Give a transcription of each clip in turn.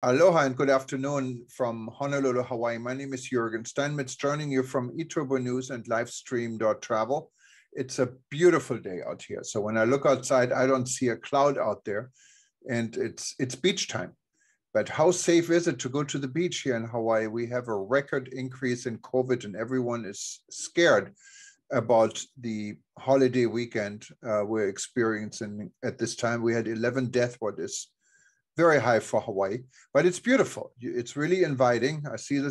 Aloha and good afternoon from Honolulu, Hawaii. My name is Jürgen Steinmetz, joining you from eTurbo News and Livestream.travel. It's a beautiful day out here. So when I look outside, I don't see a cloud out there, and it's beach time. But how safe is it to go to the beach here in Hawaii? We have a record increase in COVID, and everyone is scared about the holiday weekend we're experiencing at this time. We had 11 deaths, what is very high for Hawaii, but it's beautiful. It's really inviting. I see the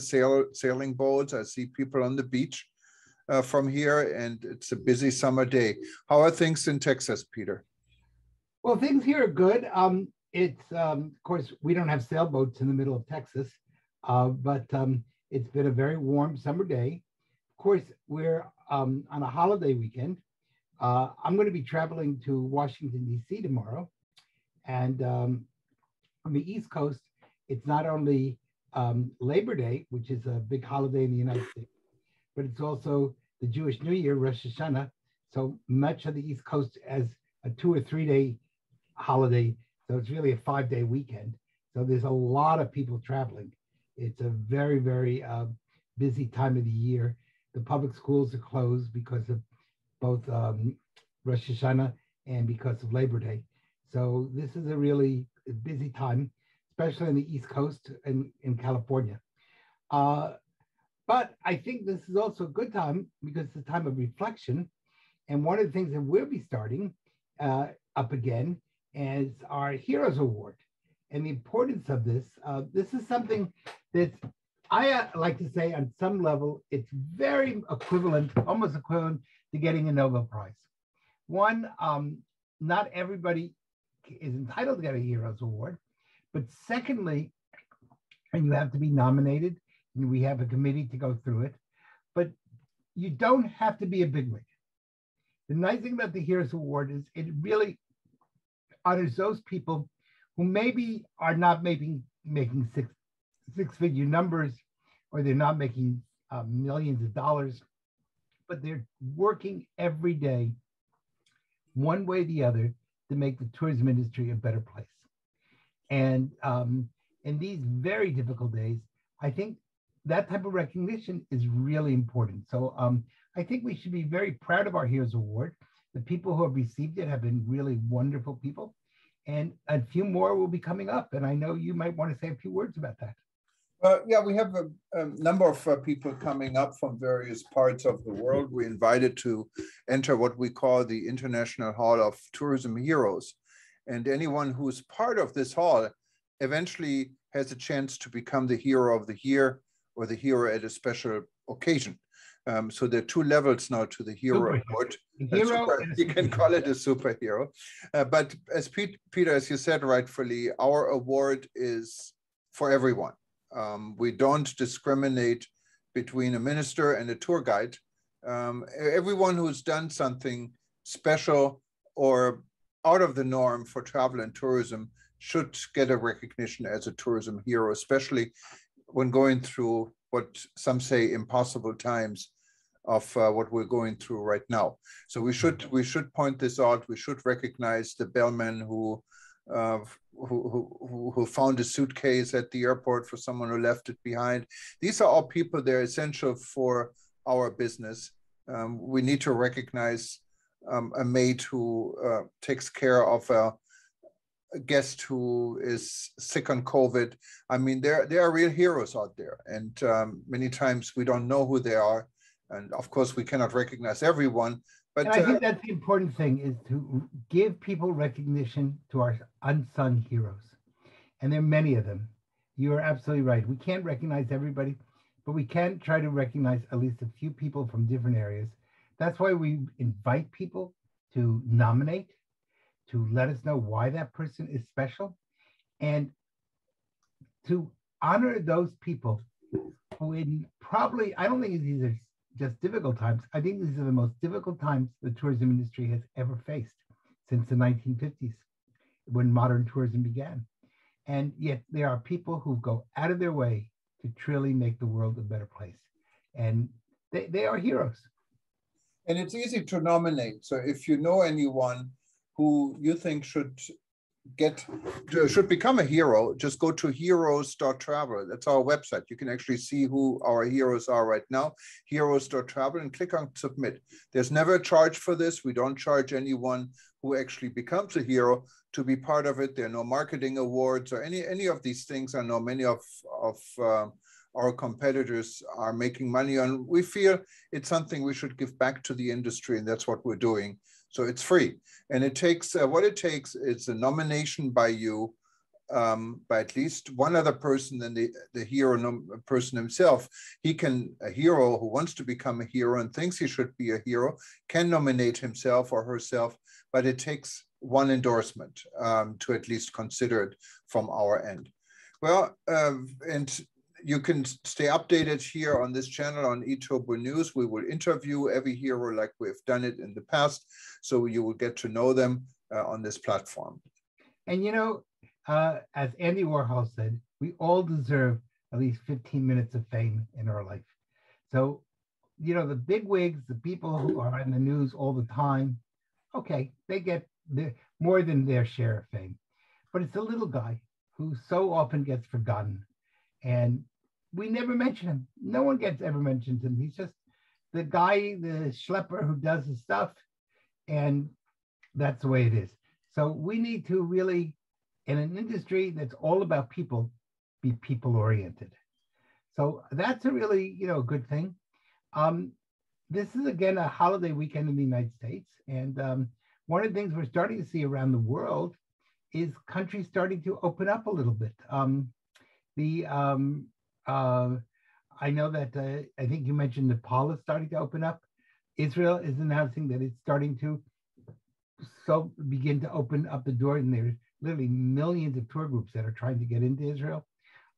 sailing boats. I see people on the beach from here, and it's a busy summer day. How are things in Texas, Peter? Well, things here are good. Of course, we don't have sailboats in the middle of Texas, but it's been a very warm summer day. Of course, we're on a holiday weekend. I'm going to be traveling to Washington, D.C. tomorrow, and on the East Coast, it's not only Labor Day, which is a big holiday in the United States, but it's also the Jewish New Year, Rosh Hashanah. So much of the East Coast as a 2 or 3 day holiday. So it's really a 5-day weekend. So there's a lot of people traveling. It's a very, very busy time of the year. The public schools are closed because of both Rosh Hashanah and because of Labor Day. So this is a really busy time, especially on the East Coast and in California. But I think this is also a good time because it's a time of reflection. And one of the things that we'll be starting up again is our Heroes Award. And the importance of this, this is something that I like to say on some level, it's very equivalent, almost equivalent to getting a Nobel Prize. One, not everybody is entitled to get a Heroes Award, but secondly, and you have to be nominated, and we have a committee to go through it, but you don't have to be a bigwig. The nice thing about the Heroes Award is it really honors those people who maybe are not making six-figure numbers, or they're not making millions of dollars, but they're working every day, one way or the other, to make the tourism industry a better place. And in these very difficult days, I think that type of recognition is really important. So I think we should be very proud of our Heroes Award. The people who have received it have been really wonderful people, and a few more will be coming up. And I know you might want to say a few words about that. Yeah, we have a number of people coming up from various parts of the world. We're invited to enter what we call the International Hall of Tourism Heroes. And anyone who's part of this hall eventually has a chance to become the hero of the year or the hero at a special occasion. So there are 2 levels now to the Hero Award. You can call it a superhero. But as Peter, as you said rightfully, our award is for everyone. We don't discriminate between a minister and a tour guide. Everyone who's done something special or out of the norm for travel and tourism should get a recognition as a tourism hero, especially when going through what some say impossible times of what we're going through right now. So we should point this out. We should recognize the bellman who found a suitcase at the airport for someone who left it behind. These are all people, they're essential for our business. We need to recognize a maid who takes care of a guest who is sick on COVID. I mean, there are real heroes out there, and many times we don't know who they are. And of course, we cannot recognize everyone. But I think that's the important thing, is to give people recognition to our unsung heroes. And there are many of them. You are absolutely right. We can't recognize everybody, but we can try to recognize at least a few people from different areas. That's why we invite people to nominate, to let us know why that person is special, and to honor those people who I don't think these are just difficult times. I think these are the most difficult times the tourism industry has ever faced since the 1950s, when modern tourism began. And yet there are people who go out of their way to truly make the world a better place. And they are heroes. And it's easy to nominate. So if you know anyone who you think should should become a hero, just go to heroes.travel. That's our website. You can actually see who our heroes are right now, heroes.travel, and click on submit. There's never a charge for this. We don't charge anyone who actually becomes a hero to be part of it. There are no marketing awards or any of these things. I know many of our competitors are making money on. We feel it's something we should give back to the industry, and that's what we're doing. So it's free, and it takes what it takes is a nomination by you, by at least one other person than the hero person himself. A hero who wants to become a hero and thinks he should be a hero can nominate himself or herself, but it takes one endorsement to at least consider it from our end. Well, and you can stay updated here on this channel on eTurbo News. We will interview every hero like we've done it in the past, so you will get to know them on this platform. And you know, as Andy Warhol said, we all deserve at least 15 minutes of fame in our life. So, you know, the big wigs, the people who are in the news all the time, okay, they get more than their share of fame. But it's the little guy who so often gets forgotten. And we never mention him. No one gets ever mentioned him. He's just the guy, the schlepper who does the stuff. And that's the way it is. So we need to really, in an industry that's all about people, be people oriented. So that's a really, you know, good thing. This is, again, a holiday weekend in the United States. And one of the things we're starting to see around the world is countries starting to open up a little bit. I know that I think you mentioned Nepal is starting to open up. Israel is announcing that it's starting to begin to open up the door, and there's literally millions of tour groups that are trying to get into Israel.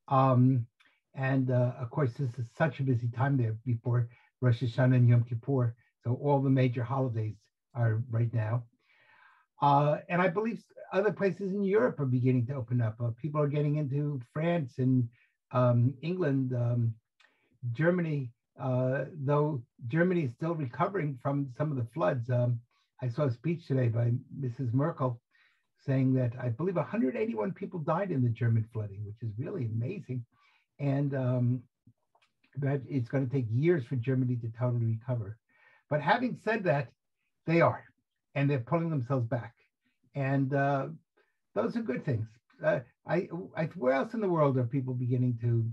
Of course, this is such a busy time there before Rosh Hashanah and Yom Kippur. So all the major holidays are right now. And I believe other places in Europe are beginning to open up. People are getting into France and England, Germany, though Germany is still recovering from some of the floods. I saw a speech today by Mrs. Merkel saying that I believe 181 people died in the German flooding, which is really amazing. And that it's going to take years for Germany to totally recover. But having said that, they are, and they're pulling themselves back. And those are good things. Where else in the world are people beginning to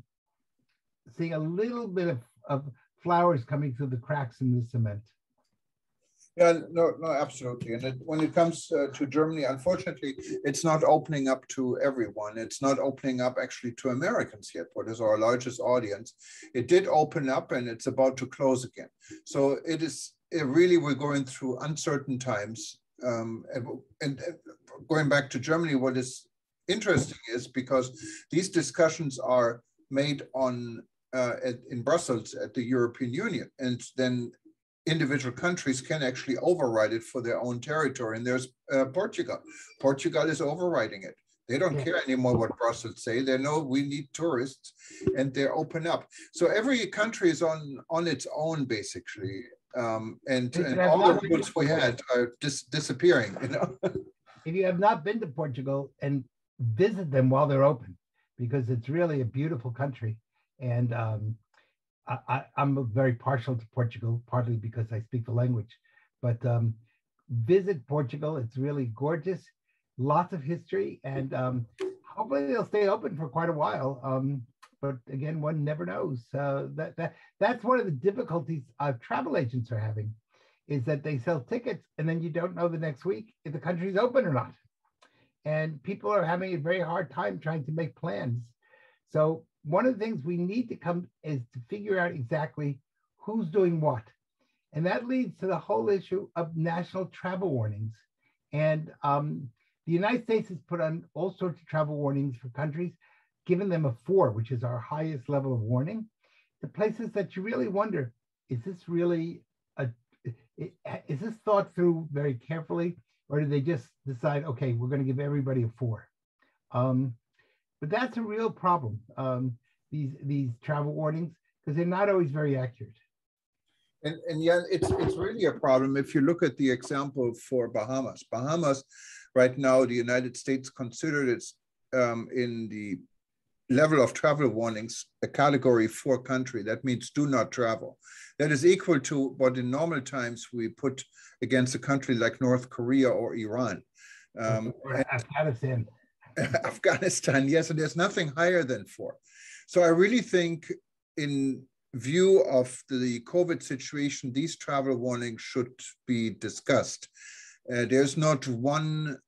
see a little bit of flowers coming through the cracks in the cement? Yeah, no, absolutely. And when it comes to Germany, unfortunately, it's not opening up to everyone. It's not opening up actually to Americans yet, what is our largest audience. It did open up and it's about to close again. So really, we're going through uncertain times. And going back to Germany, what is interesting is because these discussions are made in Brussels at the European Union, and then individual countries can actually override it for their own territory. And there's Portugal. Portugal is overriding it. They don't care anymore what Brussels say. They know we need tourists, and they're open up. So every country is on its own, basically. And all the rules we had are disappearing, you know. If you have not been to Portugal, and visit them while they're open, because it's really a beautiful country. And I'm very partial to Portugal, partly because I speak the language. But visit Portugal. It's really gorgeous, lots of history, and hopefully they'll stay open for quite a while. But again, one never knows. That's one of the difficulties travel agents are having, is that they sell tickets and then you don't know the next week if the country's open or not. And people are having a very hard time trying to make plans. So one of the things we need to come is to figure out exactly who's doing what. And that leads to the whole issue of national travel warnings. And the United States has put on all sorts of travel warnings for countries, given them a 4, which is our highest level of warning. The places that you really wonder, is this really is this thought through very carefully, or do they just decide, okay, we're going to give everybody a 4? But that's a real problem, these travel warnings, because they're not always very accurate. And yeah, it's really a problem. If you look at the example for Bahamas, right now, the United States considered it in the level of travel warnings a category 4 country. That means do not travel. That is equal to what in normal times we put against a country like North Korea or Iran. Or Afghanistan. Afghanistan, yes, and there's nothing higher than 4. So I really think in view of the COVID situation, these travel warnings should be discussed. There's not one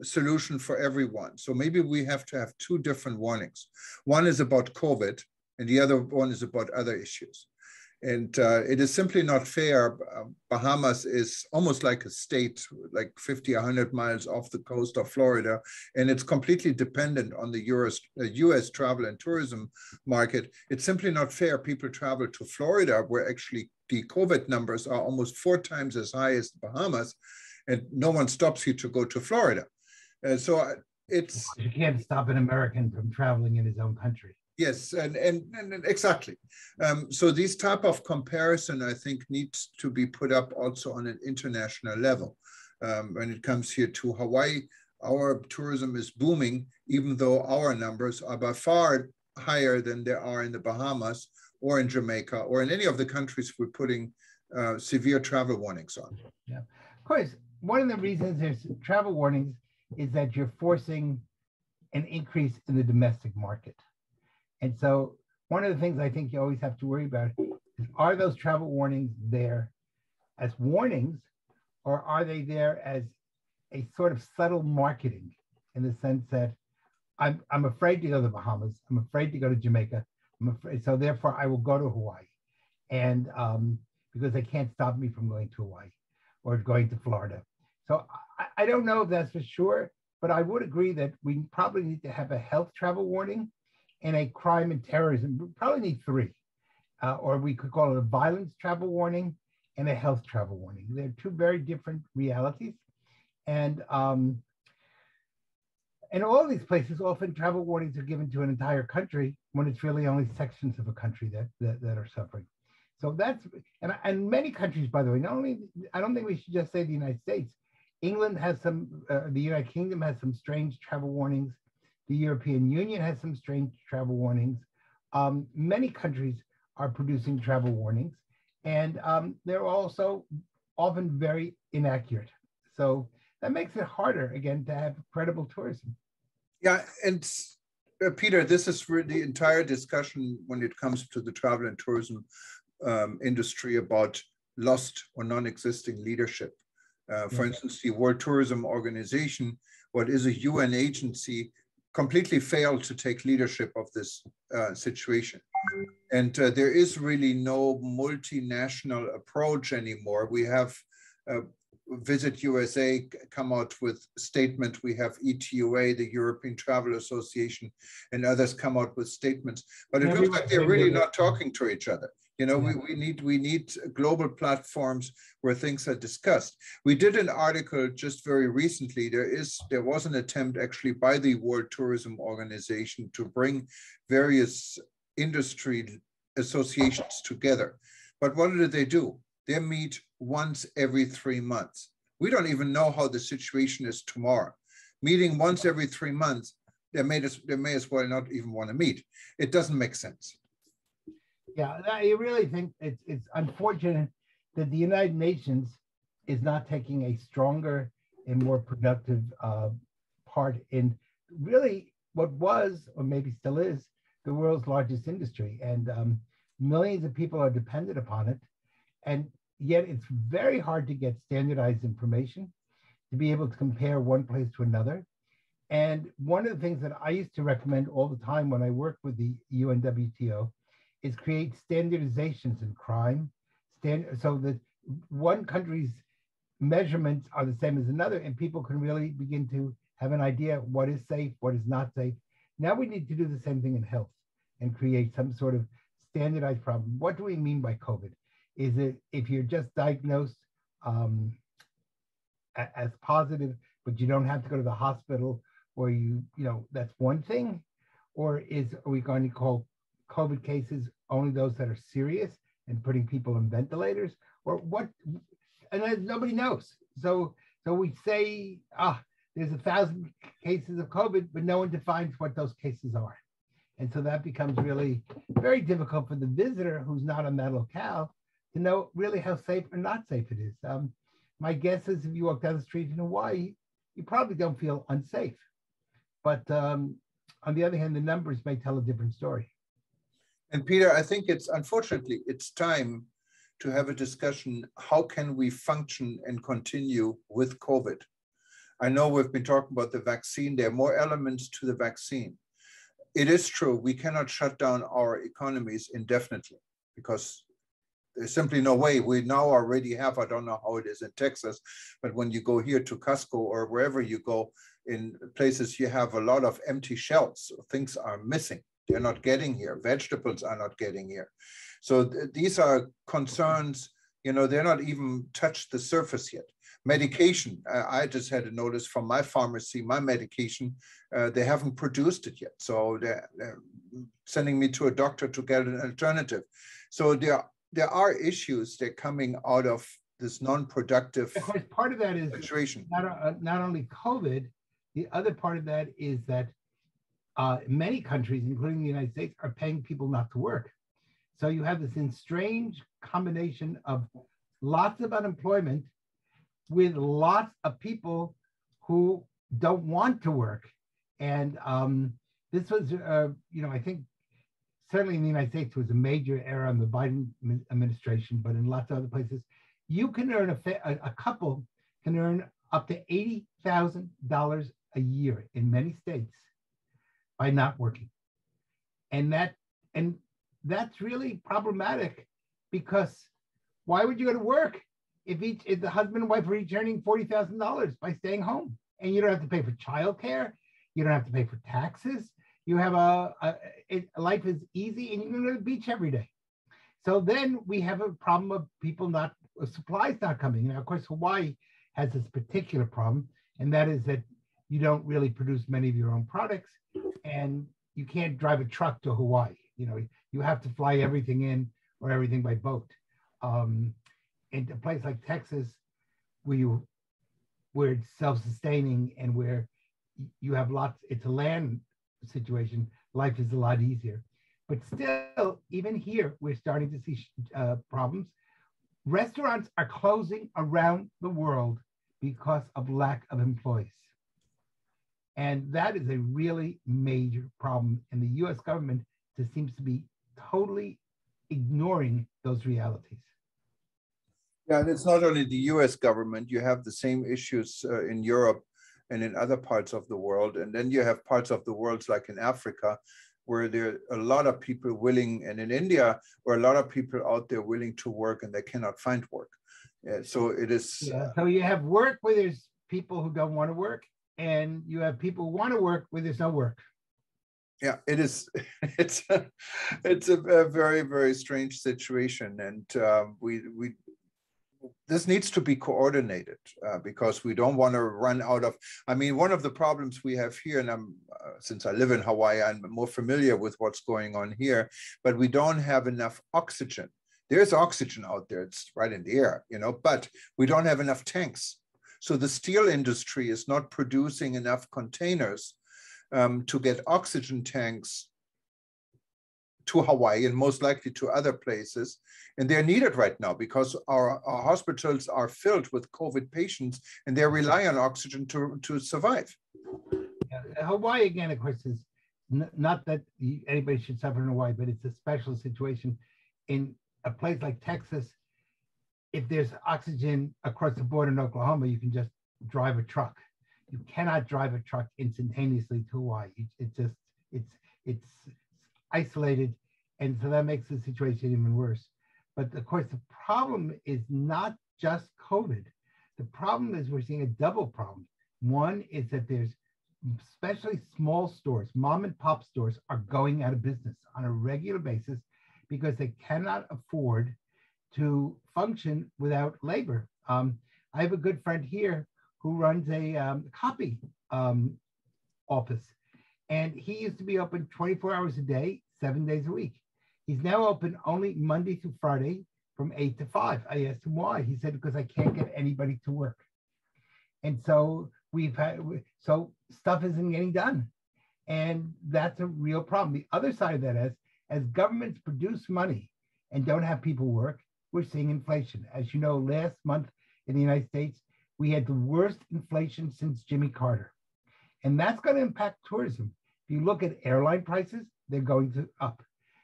solution for everyone. So maybe we have to have 2 different warnings. One is about COVID and the other one is about other issues. And it is simply not fair. Bahamas is almost like a state, like 50, 100 miles off the coast of Florida, and it's completely dependent on the US travel and tourism market. It's simply not fair. People travel to Florida, where actually the COVID numbers are almost 4 times as high as Bahamas, and no one stops you to go to Florida. So it's... You can't stop an American from traveling in his own country. Yes, and exactly. So these type of comparison, I think, needs to be put up also on an international level. When it comes here to Hawaii, our tourism is booming, even though our numbers are by far higher than they are in the Bahamas or in Jamaica or in any of the countries we're putting severe travel warnings on. Yeah, of course. One of the reasons there's travel warnings is that you're forcing an increase in the domestic market. And so one of the things I think you always have to worry about is, are those travel warnings there as warnings, or are they there as a sort of subtle marketing, in the sense that I'm afraid to go to the Bahamas, I'm afraid to go to Jamaica, so therefore I will go to Hawaii, and because they can't stop me from going to Hawaii or going to Florida. So I don't know if that's for sure, but I would agree that we probably need to have a health travel warning and a crime and terrorism. We probably need 3, or we could call it a violence travel warning and a health travel warning. They're 2 very different realities. And in all these places, often travel warnings are given to an entire country when it's really only sections of a country that are suffering. So that's, and many countries, by the way, not only, I don't think we should just say the United States. England has some, the United Kingdom has some strange travel warnings. The European Union has some strange travel warnings. Many countries are producing travel warnings, and they're also often very inaccurate. So that makes it harder, again, to have credible tourism. Yeah, and Peter, this is really the entire discussion when it comes to the travel and tourism industry about lost or non-existing leadership. For instance, the World Tourism Organization, what is a UN agency, completely failed to take leadership of this situation. And there is really no multinational approach anymore. We have Visit USA come out with statement. We have ETUA, the European Travel Association, and others come out with statements. But it looks like they're really not talking to each other. You know, we need global platforms where things are discussed. We did an article just very recently. There was an attempt actually by the World Tourism Organization to bring various industry associations together. But what did they do? They meet once every 3 months. We don't even know how the situation is tomorrow. Meeting once every 3 months, they may as well not even want to meet. It doesn't make sense. Yeah, I really think it's unfortunate that the United Nations is not taking a stronger and more productive part in really what was, or maybe still is, the world's largest industry. And millions of people are dependent upon it. And yet it's very hard to get standardized information to be able to compare one place to another. And one of the things that I used to recommend all the time when I worked with the UNWTO is create standardizations in crime, so that one country's measurements are the same as another, and people can really begin to have an idea what is safe, what is not safe. Now we need to do the same thing in health and create some sort of standardized problem. What do we mean by COVID? Is it if you're just diagnosed as positive, but you don't have to go to the hospital, or that's one thing? Or are we going to call COVID cases only those that are serious and putting people on ventilators, or what? And nobody knows. So we say, there's 1,000 cases of COVID, but no one defines what those cases are. And so that becomes really very difficult for the visitor who's not on that locale to know really how safe or not safe it is. My guess is if you walk down the street in Hawaii, you probably don't feel unsafe. But on the other hand, the numbers may tell a different story. And Peter, I think unfortunately, it's time to have a discussion. How can we function and continue with COVID? I know we've been talking about the vaccine. There are more elements to the vaccine. It is true, we cannot shut down our economies indefinitely because there's simply no way. We now already have, I don't know how it is in Texas, but when you go here to Costco or wherever you go, in places you have a lot of empty shelves. Things are missing. They're not getting here. Vegetables are not getting here. So these are concerns, they're not even touched the surface yet. Medication, I just had a notice from my pharmacy, my medication, they haven't produced it yet. So they're sending me to a doctor to get an alternative. So there are issues that are coming out of this non-productive Of course, part of that is situation. Not only COVID, the other part of that is that many countries, including the United States, are paying people not to work. So you have this strange combination of lots of unemployment with lots of people who don't want to work. And this was, I think certainly in the United States was a major error on the Biden administration, but in lots of other places, you can earn, a couple can earn up to $80,000 a year in many states by not working. And that's really problematic because why would you go to work if the husband and wife are each earning $40,000 by staying home? And you don't have to pay for childcare. You don't have to pay for taxes. You have life is easy and you can go to the beach every day. So then we have a problem of supplies not coming. Now, of course, Hawaii has this particular problem, and that is that you don't really produce many of your own products and you can't drive a truck to Hawaii. You have to fly everything in or everything by boat. In a place like Texas, where it's self-sustaining and where you have it's a land situation, life is a lot easier. But still, even here, we're starting to see problems. Restaurants are closing around the world because of lack of employees. And that is a really major problem. And the US government just seems to be totally ignoring those realities. Yeah, and it's not only the US government, you have the same issues in Europe and in other parts of the world. And then you have parts of the world, like in Africa, where there are a lot of people willing, and in India, where a lot of people out there willing to work and they cannot find work. So it is. So you have work where there's people who don't want to work, and you have people who want to work where there's no work. Yeah, it is. It's a very, very strange situation, and this needs to be coordinated because we don't want to run out of. I mean, one of the problems we have here, and since I live in Hawaii, I'm more familiar with what's going on here, but we don't have enough oxygen. There's oxygen out there, it's right in the air, but we don't have enough tanks. So the steel industry is not producing enough containers to get oxygen tanks to Hawaii and most likely to other places. And they're needed right now because our hospitals are filled with COVID patients and they rely on oxygen to survive. Yeah, Hawaii, again, of course, is not that anybody should suffer in Hawaii, but it's a special situation. In a place like Texas, if there's oxygen across the border in Oklahoma, you can just drive a truck. You cannot drive a truck instantaneously to Hawaii. It's isolated, and so that makes the situation even worse. But of course, the problem is not just COVID. The problem is we're seeing a double problem. One is that there's especially small stores, mom and pop stores are going out of business on a regular basis because they cannot afford to function without labor. I have a good friend here who runs a copy office, and he used to be open 24 hours a day, 7 days a week. He's now open only Monday through Friday from 8 to 5. I asked him why. He said, because I can't get anybody to work. And so so stuff isn't getting done. And that's a real problem. The other side of that is, as governments produce money and don't have people work, we're seeing inflation. As you know, last month in the United States, we had the worst inflation since Jimmy Carter. And that's going to impact tourism. If you look at airline prices, they're going up.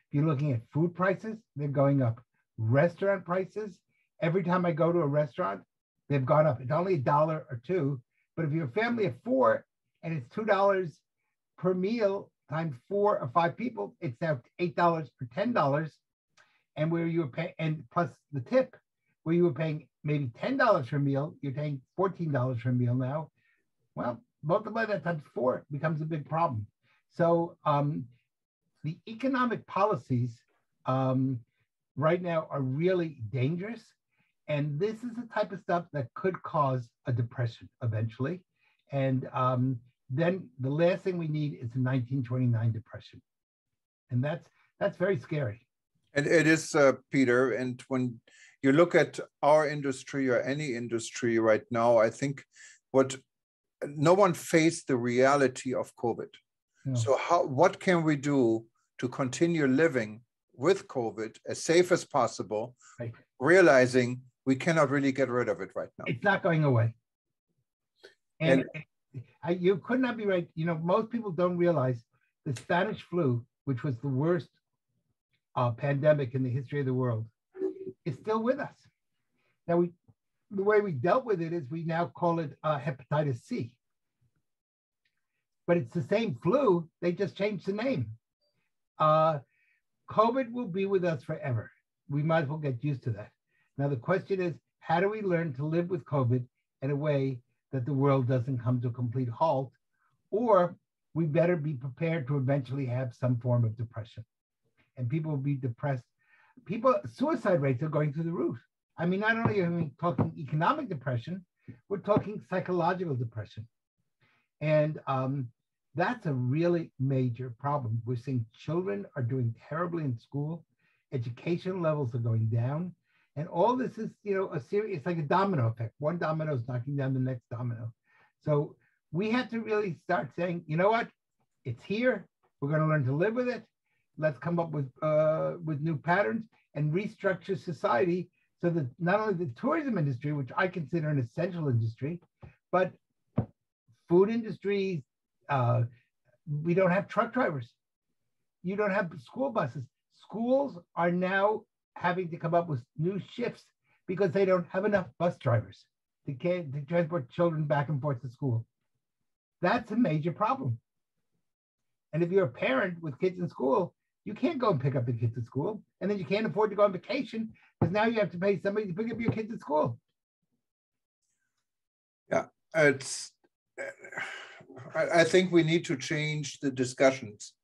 If you're looking at food prices, they're going up. Restaurant prices, every time I go to a restaurant, they've gone up. It's only $1 or $2, but if you're a family of 4 and it's $2 per meal times 4 or 5 people, it's now $8 for $10. And where you were paying, and plus the tip, where you were paying maybe $10 for a meal, you're paying $14 for a meal now. Well, multiply that times 4 becomes a big problem. So the economic policies right now are really dangerous. And this is the type of stuff that could cause a depression eventually. And then the last thing we need is a 1929 depression. And that's very scary. And it is, Peter. And when you look at our industry or any industry right now, I think no one faced the reality of COVID. No. So what can we do to continue living with COVID as safe as possible, right, realizing we cannot really get rid of it right now? It's not going away. And you could not be right. You know, most people don't realize the Spanish flu, which was the worst pandemic in the history of the world, is still with us. Now, the way we dealt with it is we now call it hepatitis C. But it's the same flu, they just changed the name. COVID will be with us forever. We might as well get used to that. Now, the question is, how do we learn to live with COVID in a way that the world doesn't come to a complete halt? Or we better be prepared to eventually have some form of depression. And people will be depressed. Suicide rates are going through the roof. I mean, not only are we talking economic depression, we're talking psychological depression. And that's a really major problem. We're seeing children are doing terribly in school. Education levels are going down. And all this is, you know, it's like a domino effect. One domino is knocking down the next domino. So we have to really start saying, you know what? It's here. We're going to learn to live with it. Let's come up with new patterns and restructure society so that not only the tourism industry, which I consider an essential industry, but food industries, we don't have truck drivers. You don't have school buses. Schools are now having to come up with new shifts because they don't have enough bus drivers to transport children back and forth to school. That's a major problem. And if you're a parent with kids in school, you can't go and pick up the kids at school. And then you can't afford to go on vacation because now you have to pay somebody to pick up your kids at school. Yeah, I think we need to change the discussions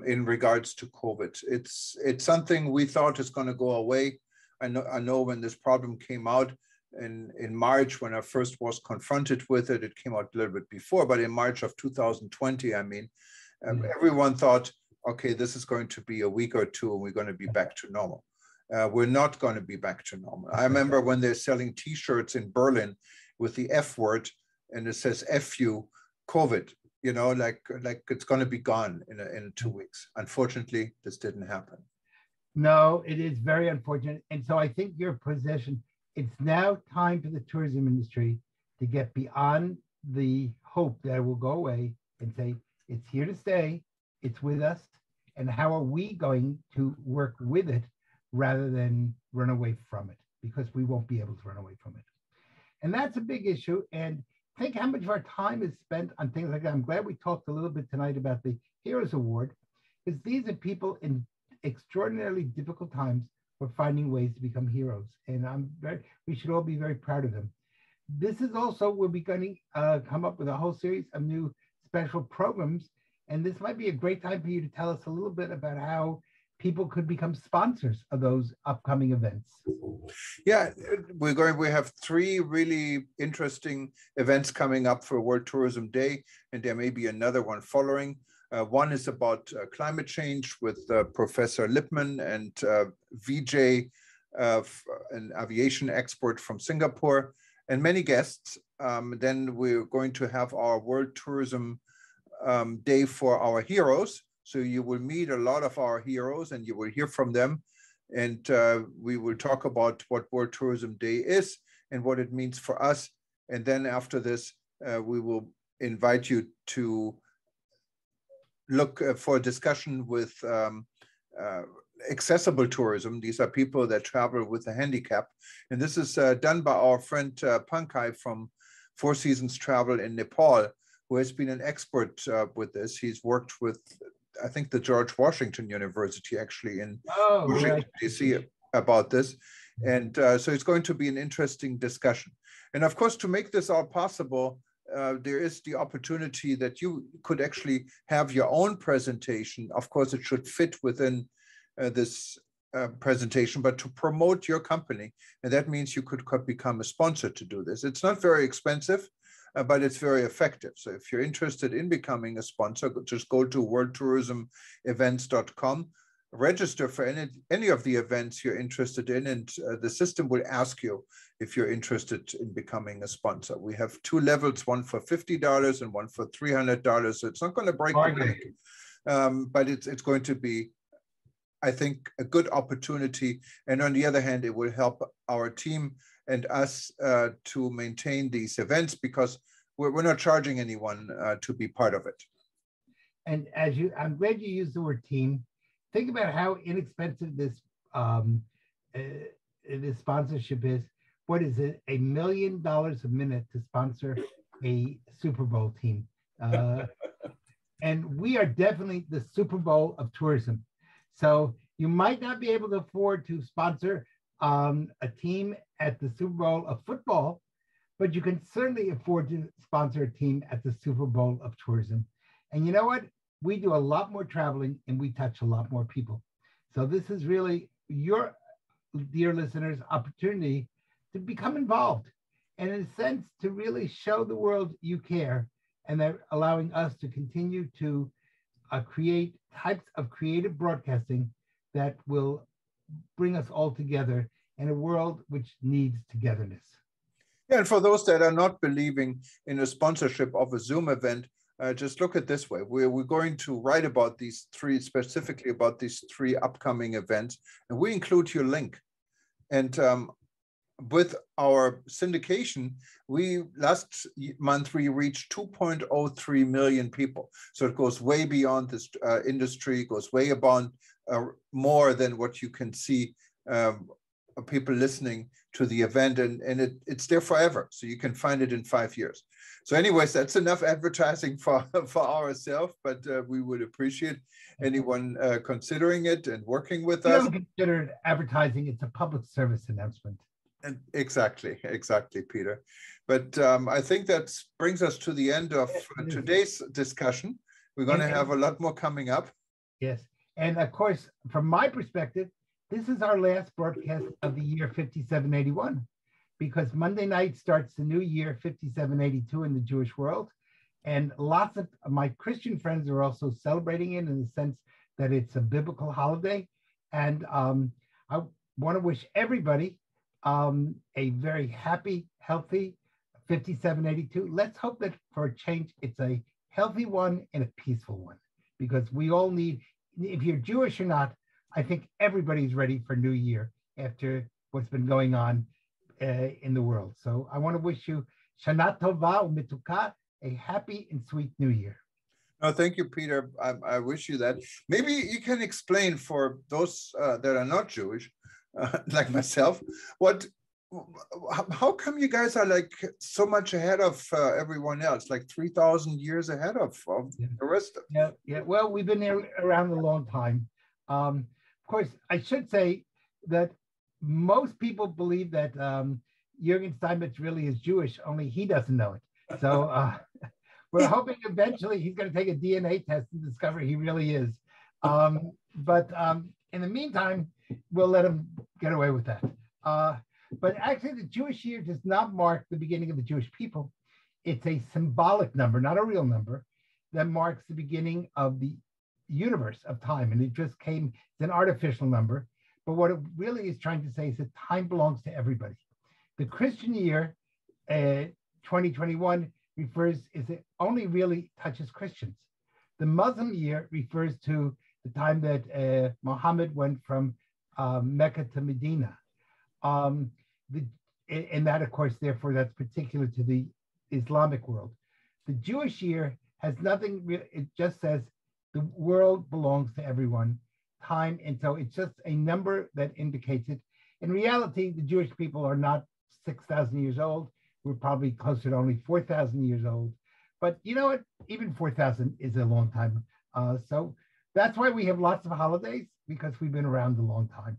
in regards to COVID. It's something we thought is going to go away. I know when this problem came out in March, when I first was confronted with it, it came out a little bit before, but in March of 2020, I mean, everyone thought, okay, this is going to be a week or two and we're going to be back to normal. We're not going to be back to normal. I remember when they're selling T-shirts in Berlin with the F word and it says F you, COVID, you know, like it's going to be gone in 2 weeks. Unfortunately, this didn't happen. No, it is very unfortunate. And so I think your position, it's now time for the tourism industry to get beyond the hope that it will go away and say, it's here to stay, it's with us, and how are we going to work with it rather than run away from it, because we won't be able to run away from it. And that's a big issue. And think how much of our time is spent on things like that. I'm glad we talked a little bit tonight about the Heroes Award, because these are people in extraordinarily difficult times who are finding ways to become heroes. And we should all be very proud of them. This is also, we'll be going to come up with a whole series of new special programs. And this might be a great time for you to tell us a little bit about how people could become sponsors of those upcoming events. Yeah, we have 3 really interesting events coming up for World Tourism Day, and there may be another one following. One is about climate change with Professor Lipman and VJ, an aviation expert from Singapore, and many guests. Then we're going to have our World Tourism Day for our heroes. So you will meet a lot of our heroes and you will hear from them. And we will talk about what World Tourism Day is and what it means for us. And then after this, we will invite you to look for a discussion with accessible tourism. These are people that travel with a handicap. And this is done by our friend Pankaj from Four Seasons Travel in Nepal, who has been an expert with this. He's worked with, I think, the George Washington University actually in Washington, D.C. about this. And so it's going to be an interesting discussion. And of course, to make this all possible, there is the opportunity that you could actually have your own presentation. Of course, it should fit within this presentation, but to promote your company. And that means you could become a sponsor to do this. It's not very expensive, but it's very effective. So if you're interested in becoming a sponsor, just go to worldtourismevents.com, register for any of the events you're interested in, and the system will ask you if you're interested in becoming a sponsor. We have two levels, one for $50 and one for $300. So it's not going to break the bank, but it's going to be, I think, a good opportunity. And on the other hand, it will help our team and us to maintain these events, because we're not charging anyone to be part of it. And I'm glad you used the word team. Think about how inexpensive this sponsorship is. What is it? $1 million a minute to sponsor a Super Bowl team. And we are definitely the Super Bowl of tourism. So you might not be able to afford to sponsor a team at the Super Bowl of football, but you can certainly afford to sponsor a team at the Super Bowl of tourism. And you know what? We do a lot more traveling and we touch a lot more people. So this is really your, dear listeners, opportunity to become involved and, in a sense, to really show the world you care, and they're allowing us to continue to create types of creative broadcasting that will bring us all together in a world which needs togetherness. Yeah, and for those that are not believing in a sponsorship of a Zoom event, just look at it this way. We're going to write about these three, specifically about these three upcoming events, and we include your link. And with our syndication, last month we reached 2.03 million people. So it goes way beyond this industry, goes way beyond more than what you can see people listening to the event, and it's there forever. So you can find it in 5 years. So anyways, that's enough advertising for ourselves, but we would appreciate anyone considering it and working with us. Don't consider it advertising, it's a public service announcement. And exactly, Peter. But I think that brings us to the end of today's discussion. We're going to have a lot more coming up. Yes. And of course, from my perspective, this is our last broadcast of the year 5781, because Monday night starts the new year 5782 in the Jewish world. And lots of my Christian friends are also celebrating it in the sense that it's a biblical holiday. And I want to wish everybody a very happy, healthy 5782. Let's hope that for a change, it's a healthy one and a peaceful one, because we all need, if you're Jewish or not, I think everybody's ready for New Year after what's been going on in the world. So I want to wish you Shana Tova u'Mituka, a happy and sweet New Year. No, thank you, Peter. I wish you that. Maybe you can explain for those that are not Jewish, like myself, how come you guys are like so much ahead of everyone else, like 3,000 years ahead of the rest of them? Yeah. Well, we've been there around a long time. Of course, I should say that most people believe that Jürgen Steinmetz really is Jewish, only he doesn't know it. So we're hoping eventually he's going to take a DNA test and discover he really is. But in the meantime, we'll let him get away with that. But actually, the Jewish year does not mark the beginning of the Jewish people. It's a symbolic number, not a real number. that marks the beginning of the universe of time. And it just came, it's an artificial number. But what it really is trying to say is that time belongs to everybody. The Christian year, 2021, it only really touches Christians. The Muslim year refers to the time that Muhammad went from Mecca to Medina. And that, of course, therefore, that's particular to the Islamic world. The Jewish year has nothing, it just says the world belongs to everyone, time. And so it's just a number that indicates it. In reality, the Jewish people are not 6,000 years old. We're probably closer to only 4,000 years old. But you know what? Even 4,000 is a long time. So that's why we have lots of holidays, because we've been around a long time.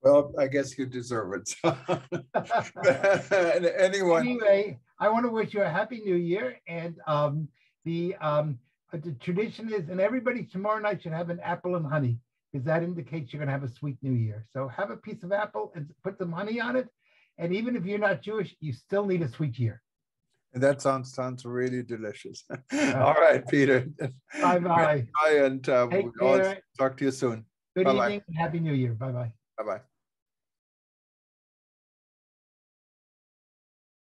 Well, I guess you deserve it. Anyway, I want to wish you a happy new year. And the tradition is, and everybody tomorrow night should have an apple and honey, because that indicates you're going to have a sweet new year. So have a piece of apple and put some honey on it. And even if you're not Jewish, you still need a sweet year. And that sounds really delicious. All right, Peter. Bye-bye. Bye, and we'll talk to you soon. Good evening and happy new year. Bye-bye. Bye-bye.